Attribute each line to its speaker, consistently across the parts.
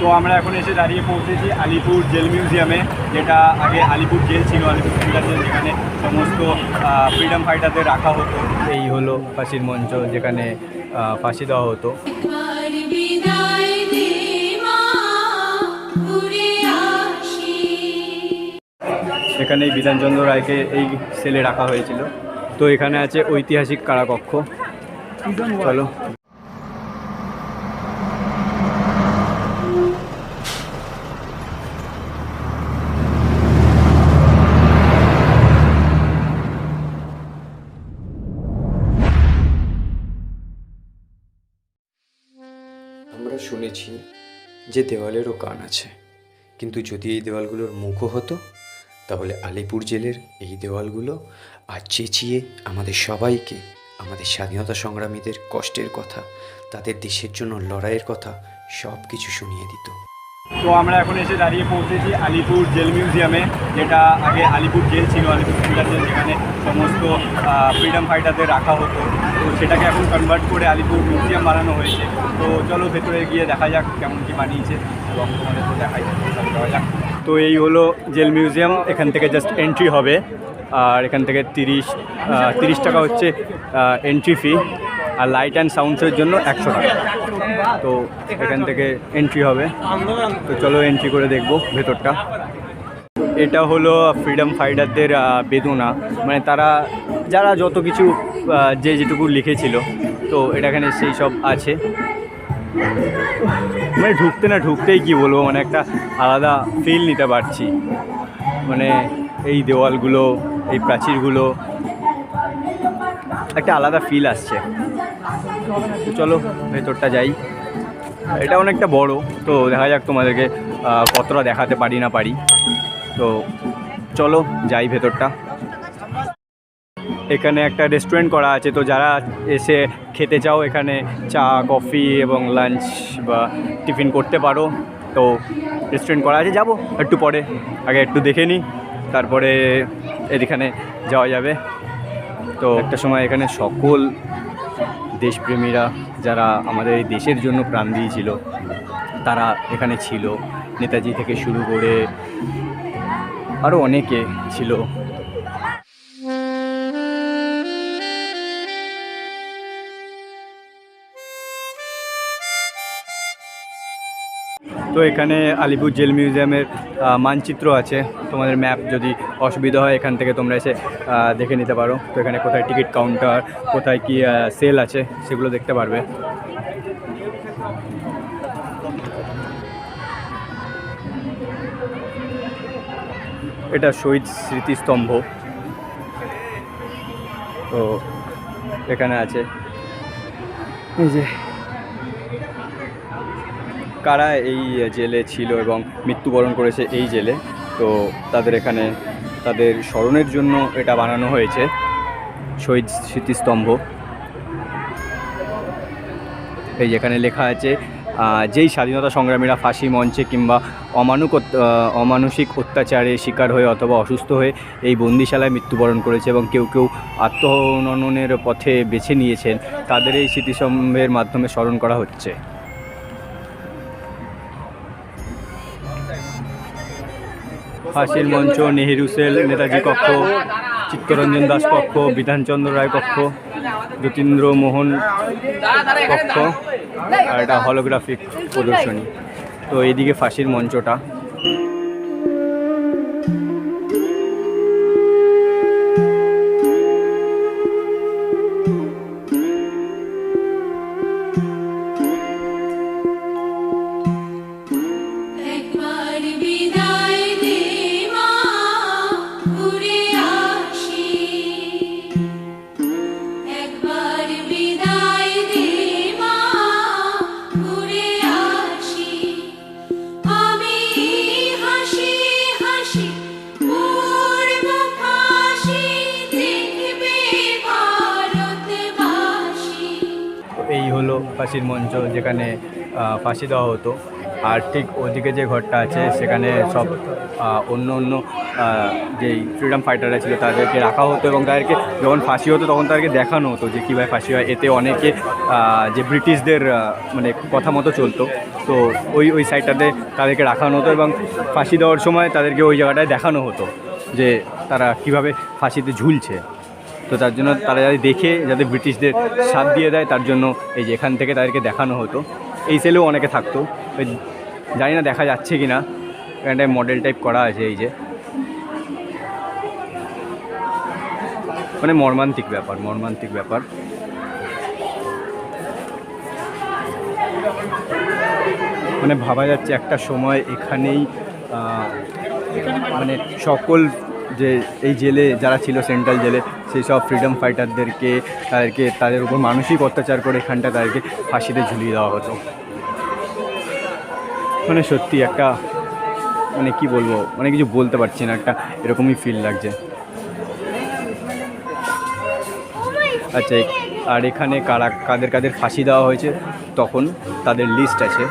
Speaker 1: তো আমরা এখন এসে দাঁড়িয়ে পৌঁছেছি আলিপুর জেল মিউজিয়ামে, যেটা আগে আলিপুর জেল ছিল, আলিপুর সেন্ট্রাল জেল, যেখানে সমস্ত ফ্রিডম ফাইটারদের রাখা হতো। এই হলো ফাঁসির মঞ্চ, যেখানে ফাঁসি দেওয়া হতো। এখানে বিধানচন্দ্র রায়কে এই সেলে রাখা হয়েছিল। তো এখানে আছে ঐতিহাসিক কারাকক্ষ। চলো।
Speaker 2: আমরা শুনেছি যে দেওয়ালেরও কান আছে, কিন্তু যদি এই দেওয়ালগুলোর মুখও হতো, তাহলে আলিপুর জেলের এই দেওয়ালগুলো আজ চেঁচিয়ে আমাদের সবাইকে, আমাদের স্বাধীনতা সংগ্রামীদের কষ্টের কথা, তাদের দেশের জন্য লড়াইয়ের কথা সব কিছু শুনিয়ে দিত।
Speaker 1: তো আমরা এখন এসে দাঁড়িয়ে পৌঁছেছি আলিপুর জেল মিউজিয়ামে, যেটা আগে আলিপুর জেল ছিল, আলিপুর সেন্ট্রাল জেল, যেখানে সমস্ত ফ্রিডম ফাইটারদের রাখা হতো। তো সেটাকে এখন কনভার্ট করে আলিপুর মিউজিয়াম বানানো হয়েছে। তো চলো ভেতরে গিয়ে দেখা যাক কেমন কী বানিয়েছে এবং তোমাদের তো দেখাই যাওয়া যাক। তো এই হলো জেল মিউজিয়াম, এখান থেকে জাস্ট এন্ট্রি হবে, আর এখান থেকে 30 টাকা হচ্ছে এন্ট্রি ফি, আর লাইট অ্যান্ড সাউন্ডসের জন্য 100 টাকা। তো এখান থেকে এন্ট্রি হবে। তো চলো এন্ট্রি করে দেখবো ভেতরটা। এটা হলো ফ্রিডম ফাইটারদের বেদনা, মানে তারা যারা যত কিছু যেটুকু লিখেছিল, তো এখানে সেই সব আছে। মানে ঢুকতেই কি বলবো, মানে একটা আলাদা ফিল নিতে পারছি। মানে এই দেওয়ালগুলো, এই প্রাচীরগুলো, একটা আলাদা ফিল আসছে। চলো ভেতরটা যাই। এটা অনেকটা বড়, তো দেখা যাক তোমাদেরকে কতটা দেখাতে পারি না পারি। তো চলো যাই ভেতরটা। এখানে একটা রেস্টুরেন্ট করা আছে, তো যারা এসে খেতে চাও এখানে চা, কফি এবং লাঞ্চ বা টিফিন করতে পারো। তো রেস্টুরেন্ট করা আছে, যাবো একটু পরে, আগে একটু দেখে নিই, তারপরে এখানে যাওয়া যাবে। তো একটা সময় এখানে সকল দেশপ্রেমীরা, যারা আমাদের এই দেশের জন্য প্রাণ দিয়েছিল, তারা এখানে ছিল। নেতাজি থেকে শুরু করে আরও অনেকে ছিল। তো এখানে আলিপুর জেল মিউজিয়ামের মানচিত্র আছে, তোমাদের ম্যাপ যদি অসুবিধা হয় এখান থেকে তোমরা এসে দেখে নিতে পারো। তো এখানে কোথায় টিকিট কাউন্টার, কোথায় কি সেল আছে, সেগুলো দেখতে পারবে। এটা শহীদ স্মৃতিস্তম্ভ, তো এখানে আছে এই যে কারা এই জেলে ছিল এবং মৃত্যুবরণ করেছে এই জেলে, তো তাদের এখানে তাদের স্মরণের জন্য এটা বানানো হয়েছে শহীদ স্মৃতিস্তম্ভ। এই যেখানে লেখা আছে যেই স্বাধীনতা সংগ্রামীরা ফাঁসি মঞ্চে কিংবা অমানসিক অত্যাচারে শিকার হয়ে অথবা অসুস্থ হয়ে এই বন্দিশালায় মৃত্যুবরণ করেছে এবং কেউ কেউ আত্মহননের পথে বেছে নিয়েছেন, তাদের এই স্মৃতিস্তম্ভের মাধ্যমে স্মরণ করা হচ্ছে। ফাঁসির মঞ্চ, নেহেরু সেল, নেতাজি কক্ষ, চিত্তরঞ্জন দাস কক্ষ, বিধানচন্দ্র রায় কক্ষ, যতীন্দ্র মোহন কক্ষ, আর এটা হলোগ্রাফিক প্রদর্শনী। তো এইদিকে ফাঁসির মঞ্চটা। এই হলো ফাঁসির মঞ্চ, যেখানে ফাঁসি দেওয়া হতো। আর ঠিক ওদিকে যে ঘরটা আছে সেখানে সব অন্য অন্য যেই ফ্রিডম ফাইটাররা ছিল তাদেরকে রাখা হতো এবং তাদেরকে যখন ফাঁসি হতো তখন তাদেরকে দেখানো হতো যে কীভাবে ফাঁসি হয়। এতে অনেকে যে ব্রিটিশদের মানে কথা মতো চলতো, তো ওই সাইডটাতে তাদেরকে রাখানো হতো এবং ফাঁসি দেওয়ার সময় তাদেরকে ওই জায়গাটায় দেখানো হতো যে তারা কীভাবে ফাঁসিতে ঝুলছে। তো তার জন্য তারা যাতে দেখে যাতে ব্রিটিশদের সাথ দিয়ে দেয় তার জন্য এই যে এখান থেকে তাদেরকে দেখানো হতো। এই সেলেও অনেকে থাকতো, জানি না দেখা যাচ্ছে কি না, এখানটায় মডেল টাইপ করা আছে। এই যে মানে মর্মান্তিক ব্যাপার, মর্মান্তিক ব্যাপার। মানে ভাবা যাচ্ছে একটা সময় এখানেই মানে সকল যে এই জেলে যারা ছিল সেন্ট্রাল জেলে সেই সব ফ্রিডম ফাইটারদেরকে তাদের উপর মানসিক অত্যাচার করে এখানটা তাদেরকে ফাঁসিতে ঝুলিয়ে দেওয়া হতো। মানে সত্যি একটা মানে কি বলবো, মানে কিছু বলতে পারছি না, একটা এরকমই ফিল লাগছে। আচ্ছা, আর এখানে কাদের ফাঁসি দেওয়া হয়েছে তখন তাদের লিস্ট আছে।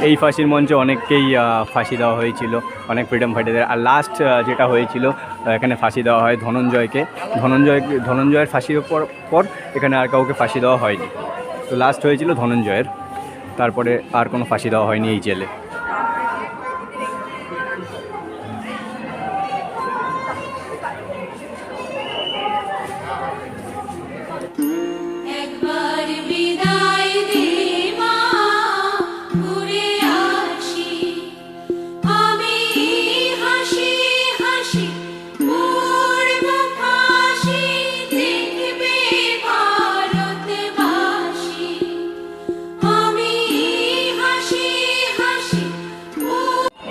Speaker 1: এই ফাঁসির মঞ্চে অনেককেই ফাঁসি দেওয়া হয়েছিল, অনেক ফ্রিডম ফাইটারদের। আর লাস্ট যেটা হয়েছিল এখানে ফাঁসি দেওয়া হয় ধনঞ্জয়কে। ধনঞ্জয়ের ফাঁসির পর এখানে আর কাউকে ফাঁসি দেওয়া হয়নি। তো লাস্ট হয়েছিল ধনঞ্জয়ের, তারপরে আর কোনো ফাঁসি দেওয়া হয়নি এই জেলে।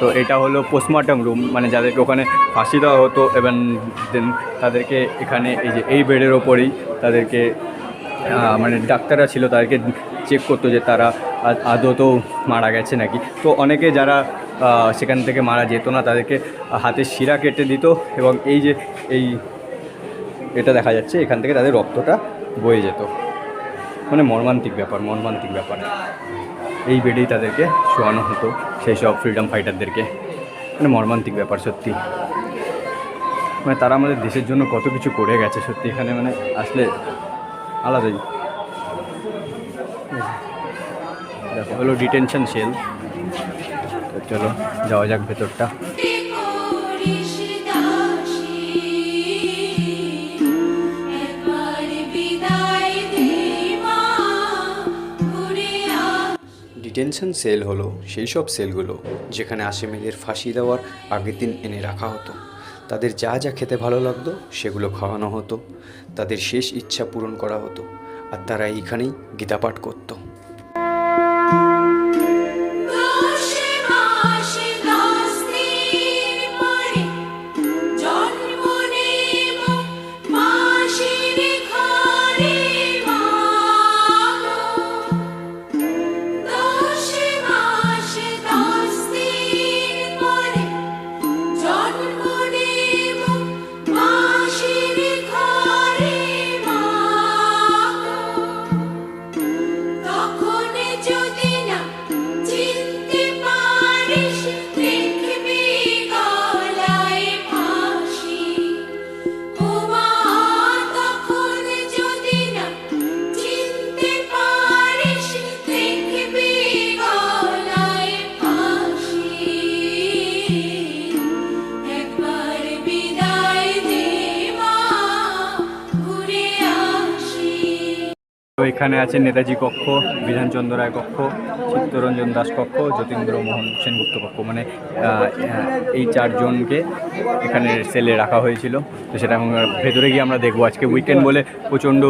Speaker 1: তো এটা হলো পোস্টমর্টম রুম, মানে যাদেরকে ওখানে ফাঁসি দেওয়া হতো এবং দেন তাদেরকে এখানে এই যে এই বেডের ওপরেই তাদেরকে মানে ডাক্তাররা ছিল তাদেরকে চেক করতো যে তারা আদতেও মারা গেছে নাকি। তো অনেকে যারা সেখান থেকে মারা যেত না তাদেরকে হাতের শিরা কেটে দিত এবং এই যে এটা দেখা যাচ্ছে এখান থেকে তাদের রক্তটা বয়ে যেত। মানে মর্মান্তিক ব্যাপার, মর্মান্তিক ব্যাপার। এই বেডেই তাদেরকে শোয়ানো হতো সেই সব ফ্রিডম ফাইটারদেরকে। মানে মর্মান্তিক ব্যাপার সত্যি। মানে তারা আমাদের দেশের জন্য কত কিছু করে গেছে সত্যি। এখানে মানে আসলে আলাদাই। দেখো হলো ডিটেনশন সেল। তো চলো যাওয়া যাক ভেতরটা।
Speaker 2: ডিটেনশন সেল হলো সেই সব সেলগুলো যেখানে আসামিদের ফাঁসি দেওয়ার আগের দিন এনে রাখা হতো। তাদের যা যা খেতে ভালো লাগতো সেগুলো খাওয়ানো হতো, তাদের শেষ ইচ্ছা পূরণ করা হতো, আর তারা এইখানেই গীতাপাঠ করতো। তো এখানে আছে নেতাজি কক্ষ, বিধানচন্দ্র রায় কক্ষ, চিত্তরঞ্জন দাস কক্ষ, যতীন্দ্র মোহন সেনগুপ্ত কক্ষ। মানে এই চারজনকে এখানে সেলে রাখা হয়েছিল। তো সেটা ভেতরে গিয়ে আমরা দেখবো। আজকে উইকেন্ড বলে প্রচণ্ড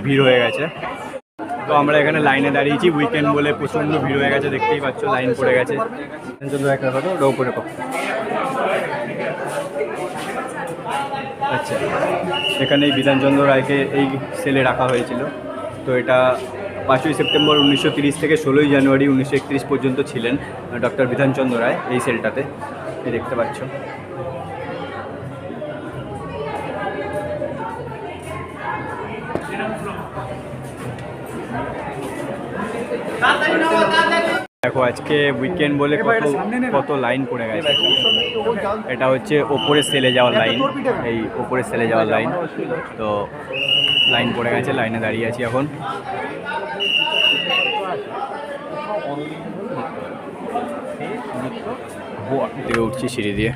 Speaker 2: ভিড় হয়ে গেছে। তো আমরা এখানে লাইনে দাঁড়িয়েছি, উইকেন্ড বলে প্রচণ্ড ভিড় হয়ে গেছে, দেখতেই পাচ্ছ লাইন পড়ে গেছে। বিধানচন্দ্র রায় কক্ষ, ওটা উপরে কক্ষ। আচ্ছা, এখানে বিধানচন্দ্র রায়কে এই সেলে রাখা হয়েছিল। তো এটা
Speaker 1: 5ই সেপ্টেম্বর 1930 থেকে 16ই জানুয়ারি 1931 পর্যন্ত ছিলেন ডক্টর বিধানচন্দ্র রায় এই সেলটাতে, এই দেখতে পাচ্ছ। দেখো আজকে উইকেন্ড বলে কত লাইন পড়ে গেছে। এটা হচ্ছে ওপরের সেলে যাওয়ার লাইন, এই ওপরের সেলে যাওয়ার লাইন। তো লাইন পড়ে গেছে, লাইনে দাঁড়িয়ে আছি এখন। থেকে উঠছি সিঁড়ি দিয়ে।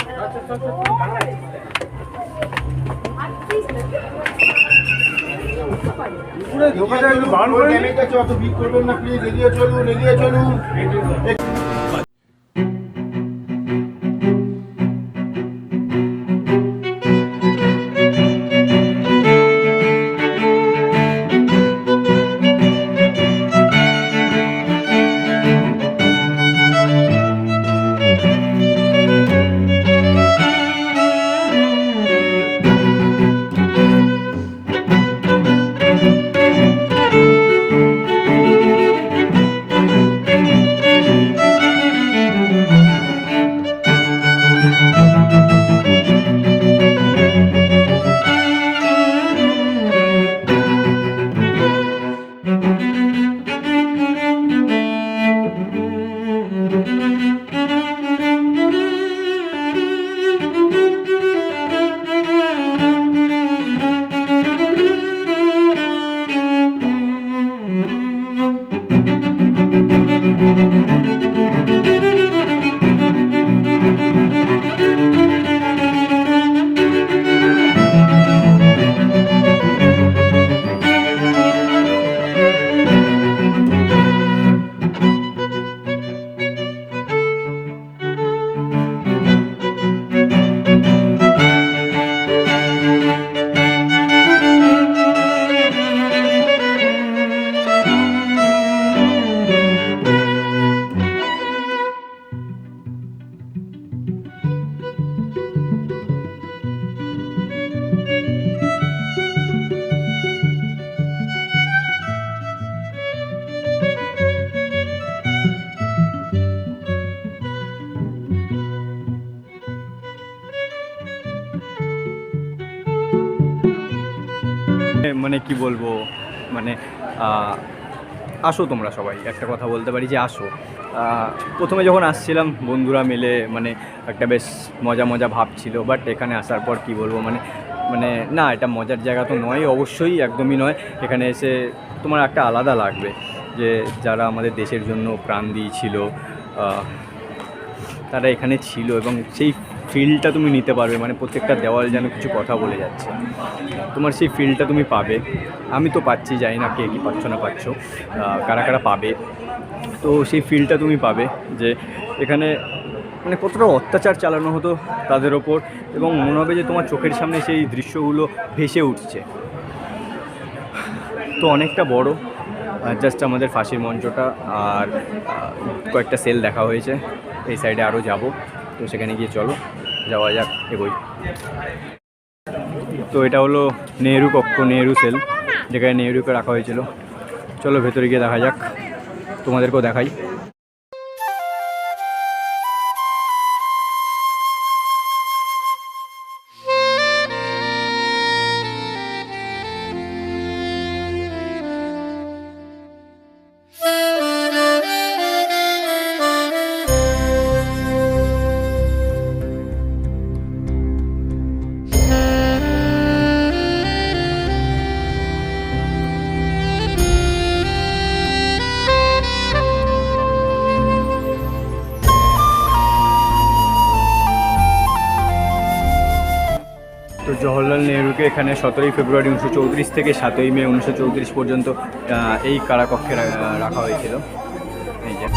Speaker 1: মানে কি বলবো, মানে আসো তোমরা সবাই, একটা কথা বলতে পারি যে আসো। প্রথমে যখন আসছিলাম বন্ধুরা মিলে মানে একটা বেশ মজা মজা ভাব ছিল, বাট এখানে আসার পর কি বলবো মানে মানে না, এটা মজার জায়গা তো নয়, অবশ্যই একদমই নয়। এখানে এসে তোমার একটা আলাদা লাগবে যে যারা আমাদের দেশের জন্য প্রাণ দিয়েছিল তারা এখানে ছিল, এবং সেই ফিলটা তুমি নিতে পারবে। মানে প্রত্যেকটা দেওয়াল যেন কিছু কথা বলে যাচ্ছে, তোমার সেই ফিলটা তুমি পাবে। আমি তো পাচ্ছি, জানি না কে কী পাচ্ছ না পাচ্ছ, কারা কারা পাবে। তো সেই ফিলটা তুমি পাবে যে এখানে মানে কতটা অত্যাচার চালানো হতো তাদের ওপর, এবং মনে হবে যে তোমার চোখের সামনে সেই দৃশ্যগুলো ভেসে উঠছে। তো অনেকটা বড়, জাস্ট আমাদের ফাঁসির মঞ্চটা আর কয়েকটা সেল দেখা হয়েছে। এই সাইডে আরও যাব, তো সেখানে গিয়ে চলো যাওয়া যাক, এগোই। তো এটা হলো নেহেরু কক্ষ, নেহেরু সেল, যেখানে নেহেরুকে রাখা হয়েছিল। চলো ভেতরে গিয়ে দেখা যাক, তোমাদেরকেও দেখাই। তো জওহরলাল নেহরুকে এখানে 17ই ফেব্রুয়ারি 1934 থেকে 7ই মে 1934 পর্যন্ত এই কারাকক্ষে রাখা হয়েছিল। এই যে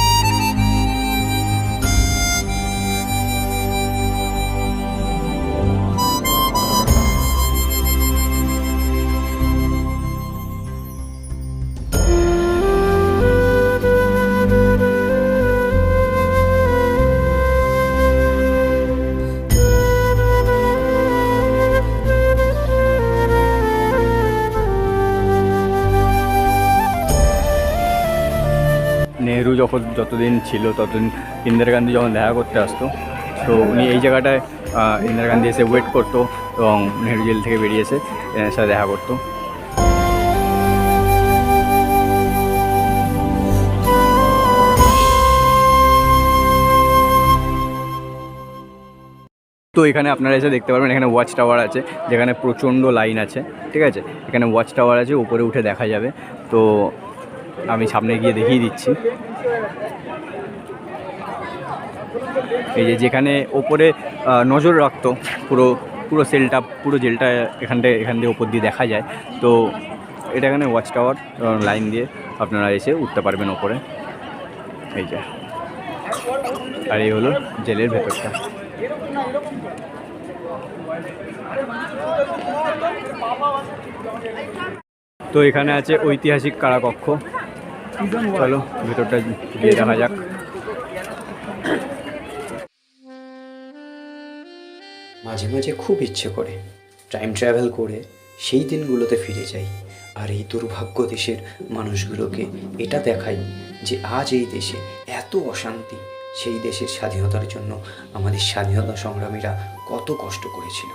Speaker 1: নেহরু যতদিন ছিল ততদিন ইন্দিরা গান্ধী যখন দেখা করতে আসতো, তো উনি এই জায়গাটায় ইন্দিরা গান্ধী এসে ওয়েট করতো এবং নেহরু জেল থেকে বেরিয়ে এসে এনার সাথে দেখা করতো। তো এখানে আপনারা এসে দেখতে পারবেন, এখানে ওয়াচ টাওয়ার আছে যেখানে প্রচণ্ড লাইন আছে, ঠিক আছে। এখানে ওয়াচ টাওয়ার আছে, উপরে উঠে দেখা যাবে। তো আমি সামনে গিয়ে দেখিয়ে দিচ্ছি। এই যেখানে ওপরে নজর রাখতো পুরো সেলটা, পুরো জেলটা এখান দিয়ে ওপর দিয়ে দেখা যায়। তো এটা এখানে ওয়াচ টাওয়ার, লাইন দিয়ে আপনারা এসে উঠতে পারবেন ওপরে। এই যে, আর এই হলো জেলের ভেতরটা। তো এখানে আছে ঐতিহাসিক কারাকক্ষ। চলো ভেতরটা গিয়ে দেখা যাক।
Speaker 2: মাঝে মাঝে খুব ইচ্ছে করে টাইম ট্রাভেল করে সেই দিনগুলোতে ফিরে যাই, আর এই দুর্ভাগ্য দেশের মানুষগুলোকে এটা দেখাই যে আজ এই দেশে এত অশান্তি। সেই দেশের স্বাধীনতার জন্য আমাদের স্বাধীনতা সংগ্রামীরা কত কষ্ট করেছিল।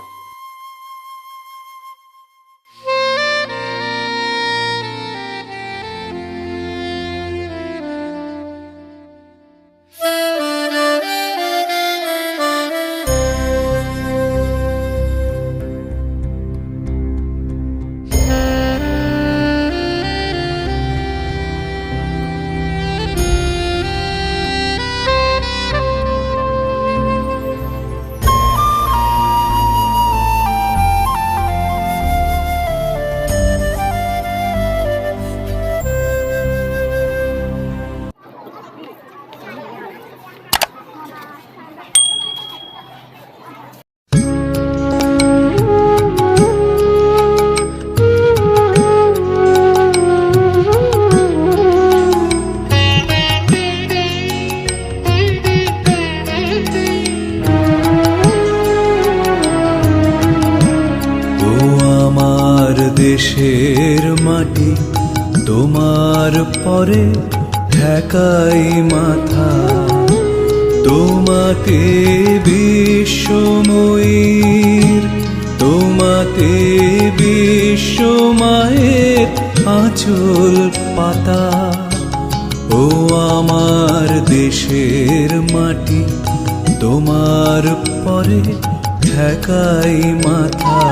Speaker 3: দেশের মাটি তোমার পরে ঠেকাই মাথা, তোমাতে বিশ্বময়ীর, তোমাতে বিশ্বমায়ের আঁচল পাতা। ও আমার দেশের মাটি তোমার পরে ঠেকাই মাথা।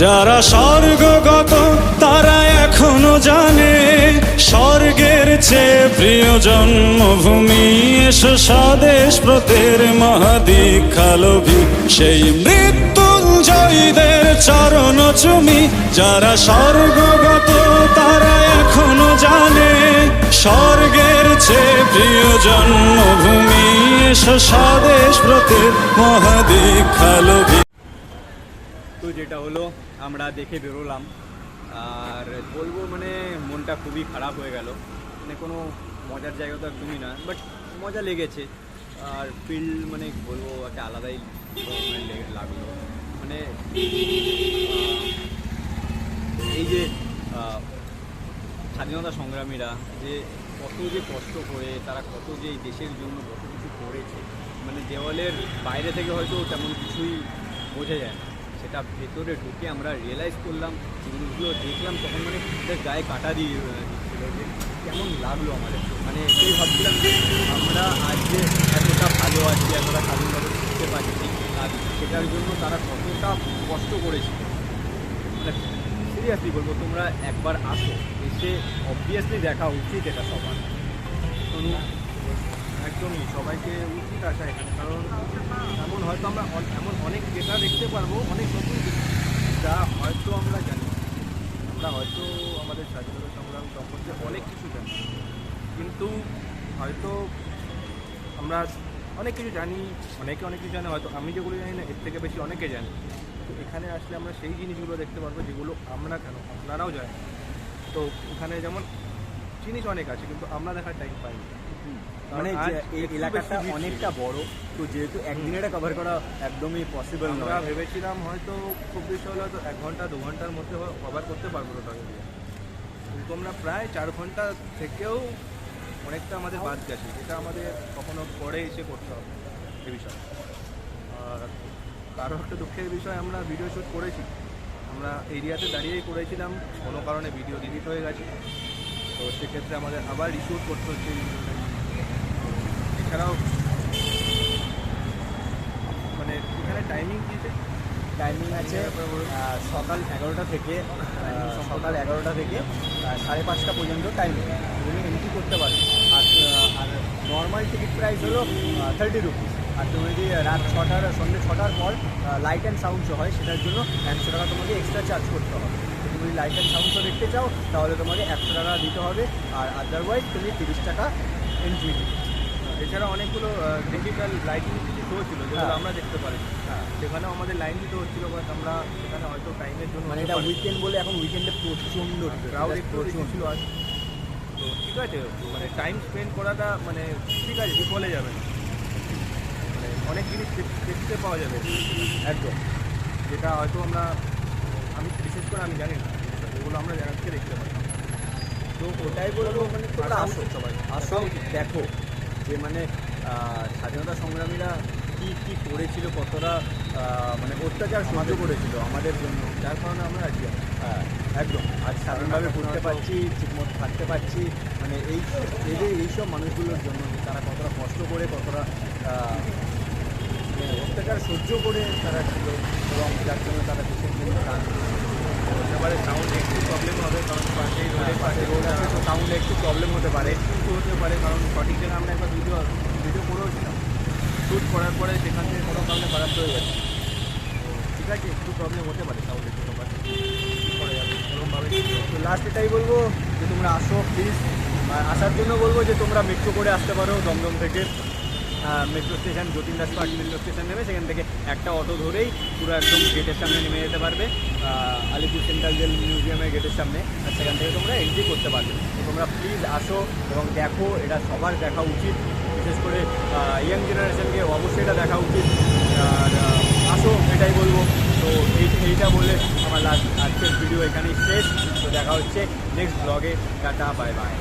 Speaker 3: যারা স্বর্গগত তারা এখনো জানে স্বর্গের চেয়ে প্রিয় জন্মভূমি। এসো স্বদেশ ব্রতের মহাদীক্ষালোভী সেই মৃত্যুঞ্জয়ীদের চরণ চুমি। যারা স্বর্গগত তারা এখনো জানে স্বর্গের চেয়ে প্রিয় জন্মভূমি। এসো স্বদেশ ব্রতের মহাদীক্ষালোভী।
Speaker 1: তো যেটা হলো আমরা দেখে বেরোলাম, আর বলবো মানে মনটা খুবই খারাপ হয়ে গেল। মানে কোনো মজার জায়গা তো একদমই না, বাট মজা লেগেছে। আর ফিল মানে বলবো একটা আলাদাই লাগলো। মানে এই যে স্বাধীনতা সংগ্রামীরা যে কত যে কষ্ট করে, তারা কত যে এই দেশের জন্য কত কিছু করেছে, মানে দেওয়ালের বাইরে থেকে হয়তো তেমন কিছুই বোঝা যায় না। সেটা ভেতরে ঢুকে আমরা রিয়েলাইজ করলাম, জিনিসগুলো দেখলাম, তখন মানে গায়ে কাটা দিয়ে দিচ্ছিল যে কেমন লাগলো আমাদের। মানে সেই ভাবছিলাম যে আমরা আজ যে এতটা ভালো আছি, এতটা স্বাধীনভাবে শিখতে পারছি, আর সেটার জন্য তারা কতটা কষ্ট করেছিল। মানে সিরিয়াসলি বলবো, তোমরা একবার আসো, এসে অবভিয়াসলি দেখা উচিত এটা সবার।
Speaker 4: একদমই সবাইকে উচিত আসা এখানে, কারণ এমন হয়তো আমরা এমন অনেক ডেটা দেখতে পারবো, অনেক নতুন কিছু যা হয়তো আমরা জানি। আমরা হয়তো আমাদের স্বাধীনতা সংগ্রাম সম্পর্কে অনেক কিছু জানি, কিন্তু হয়তো আমরা অনেক কিছু জানি, অনেকে অনেক কিছু জানে, হয়তো আমি যেগুলো জানি না এর থেকে বেশি অনেকে জানি। তো এখানে আসলে আমরা সেই জিনিসগুলো দেখতে পারবো যেগুলো আমরা কেন আপনারাও জানেন। তো এখানে যেমন জিনিস অনেক আছে, কিন্তু আমরা দেখার টাইম পাই না।
Speaker 1: মানে এই এলাকাটা অনেকটা বড়, তো যেহেতু একদিনে এটা কভার করা একদমই পসিবল নয়।
Speaker 4: আমরা ভেবেছিলাম হয়তো খুব বেশি হলে হয়তো 1 ঘন্টা 2 ঘন্টার মধ্যে কভার করতে পারবো ওটা, কিন্তু আমরা প্রায় 4 ঘন্টা থেকেও অনেকটা আমাদের বাদ গেছে, যেটা আমাদের কখনো পরে এসে করতে হবে এই বিষয়। আর তারও একটা দুঃখের বিষয়, আমরা ভিডিও শ্যুট করেছি, আমরা এরিয়াতে দাঁড়িয়েই করেছিলাম, কোনো কারণে ভিডিও ডিলিট হয়ে গেছে। তো সেক্ষেত্রে আমাদের আবার রিশুট করতে হচ্ছে এই ভিডিওটা। এছাড়াও মানে এখানে টাইমিং কী আছে?
Speaker 1: টাইমিং আছে সকাল 11টা থেকে 5:30 পর্যন্ত টাইমিং। তুমি এন্ট্রি করতে পারো। আর নর্মাল টিকিট প্রাইস হলো 30 রুপিস। আর তুমি যদি রাত সন্ধ্যে 6টার পর লাইট অ্যান্ড সাউন্ড শো হয়, সেটার জন্য 100 টাকা তোমাকে এক্সট্রা চার্জ করতে হবে। তো তুমি যদি লাইট অ্যান্ড সাউন্ড শো দেখতে চাও তাহলে তোমাকে 100 টাকা দিতে হবে, আর আদারওয়াইজ তুমি 30 টাকা এন্ট্রি দিতে।
Speaker 4: এছাড়া অনেকগুলো ডিজিটাল লাইটিং শো ছিল যেগুলো আমরা দেখতে পারি। সেখানেও আমাদের লাইন দিতে হচ্ছিলো, বাট আমরা সেখানে হয়তো টাইমের জন্য,
Speaker 1: মানে এটা উইকেন্ড বলে এখন উইকেন্ডে প্রচণ্ড
Speaker 4: ক্রাউড একটু বেশি ছিল আজ। তো ঠিক আছে, মানে টাইম স্পেন্ড করাটা মানে ঠিক আছে, বিফলে যাবে না। মানে অনেক জিনিস দেখতে পাওয়া যাবে একদম, যেটা হয়তো আমি বিশেষ করে আমি জানি না, এগুলো আমরা জানাতে দেখতে পাই।
Speaker 1: তো ওটাই বলবো, মানে তোমরা আসো,
Speaker 4: সবাই
Speaker 1: আসো, দেখো যে মানে স্বাধীনতা সংগ্রামীরা কী করেছিল, কতটা মানে অত্যাচার সহ্য করেছিল আমাদের জন্য, যার কারণে আমরা আজকে একদম আজ স্বাধীনভাবে ঘুরতে পারছি, ঠিকমতো থাকতে পারছি। মানে এইসব মানুষগুলোর জন্য তারা কতটা কষ্ট করে, কতটা মানে অত্যাচার সহ্য করে তারা ছিল, এবং যার জন্য তারা দেশের জন্য প্রাণ
Speaker 4: হতে পারে সাউন্ড একটু প্রবলেম হবে, কারণ পাশেই রোডে
Speaker 1: আছে, তো সাউন্ডে একটু প্রবলেম হতে পারে,
Speaker 4: কিন্তু হতে পারে, কারণ সঠিক জায়গায় আমরা একবার ভিডিও করেওছিলাম, শ্যুট করার পরে সেখান থেকে কোনো কারণে খারাপ হয়ে গেছে। ঠিক আছে, একটু প্রবলেম হতে পারে সাউন্ডের জন্য, বাট করা যাবে এরকমভাবে।
Speaker 1: তো লাস্ট এটাই বলবো যে তোমরা আসো প্লিজ। আর আসার জন্য বলবো যে তোমরা মেট্রো করে আসতে পারো, দমদম থেকে metro station Jatin Das park metro station নেমে সেখান থেকে একটা অটো ধরেই পুরো একদম গেটের সামনে নেমে যেতে পারবে, আলিপুর সেন্ট্রাল জেল মিউজিয়ামের গেটের সামনে। আর সেখান থেকে তোমরা এন্ট্রি করতে পারবে। তো তোমরা প্লিজ আসো এবং দেখো, এটা সবার দেখা উচিত, বিশেষ করে ইয়াং জেনারেশনকে অবশ্যই এটা দেখা উচিত। আর আসো, এটাই বলবো। তো এইটা বলে আমার আজকের ভিডিও এখানেই শেষ। তো দেখা হচ্ছে নেক্সট ব্লগে। Tata, bye bye.